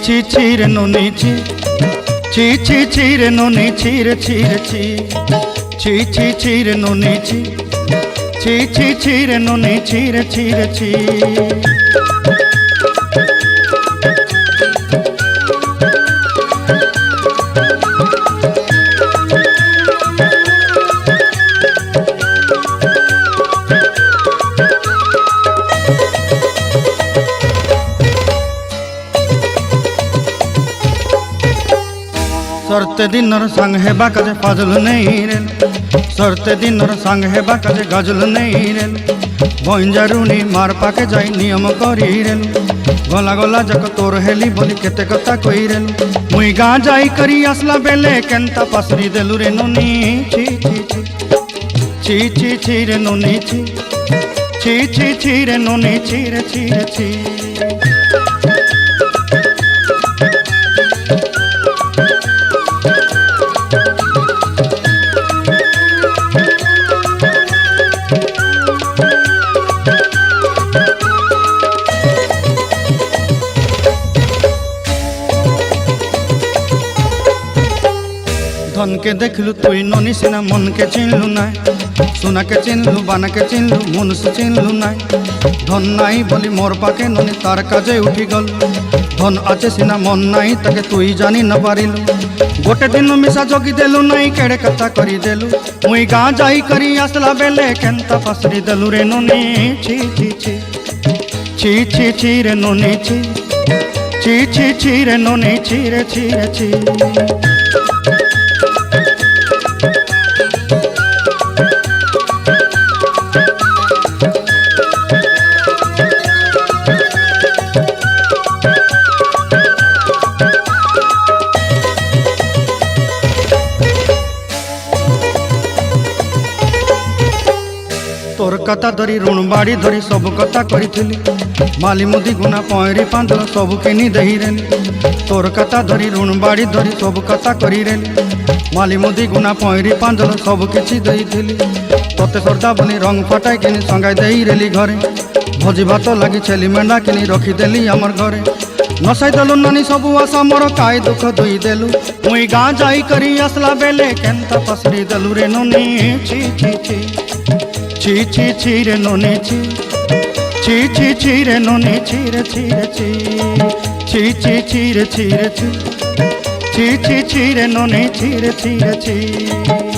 ছি ছি রে ননি ছি ছি ছি ছি রে ননি ছি রে ছি রে ছি ছি ছি ছি রে ননি ছি ছি ছি ছি রে ননি ছি রে ছি রে ছি। सरते दिनर संग हेबा काजे फाजल नहीं रेल सरते दिनर संग हेबा काजे गजल नहीं रेल बंजारुनी मार पाके जाई नियम करी रेल गला गला जक तोर हेली बोली केते कथा कई रेल मुई गाँ जाई करी आसला बेले केंता पासरी देलु रे नोनी छी छी छी छी छी छी रे नोनी छी छी छी छी रे नोनी छी रे छी रे छी। धन के देखलु तुई ननी सिना मन के चिन्हलु ना सोना के चिन्हलु बाना के चिन्हलु मनुष्य चिन्हलु ना धन नाई बोली मोर पाके ननी तार काजे उठी गल धन आचे सिना मन नाई ताके तुई जानी न पारिलु गोटे दिन मिसा जोगी देलु नाई केड़े कथा करी देलु मुई गाँ जाई करी आसला बेले केंता पासरी देलु रे ननी छी छी छी छी छी छी रे ननी छी छी छी छी रे ननी छी रे छी रे छी। तोर कथा धरी ऋण बाड़ी धरी सब कथा करी माली मुदी गुना पहरी पांदल सब किनी दही रेली तोर कथा धरी ऋण बाड़ी धरी सब कथा करी रेली माली मुदी गुना पहरी पांदल सब किछि दही तोते सरदा बोली रंग फटाई किनी संगाई दही रेली घरे भोजी भात लगी छेली मेंढा किनी रखी देली आमर घरे नसाई देलु नानी सबु आशा मोर काय दुख दुई देलु मुई गाँ जाई करी आसला बेले केंता पसरी देलु रे नोनी छी छी छी छी छी छी रे नोनी छी छी छी छी रे नोनी छी रे छी रे छी छी छी छी रे छी रे छी छी छी छी रे नोनी छी रे छी रे छी।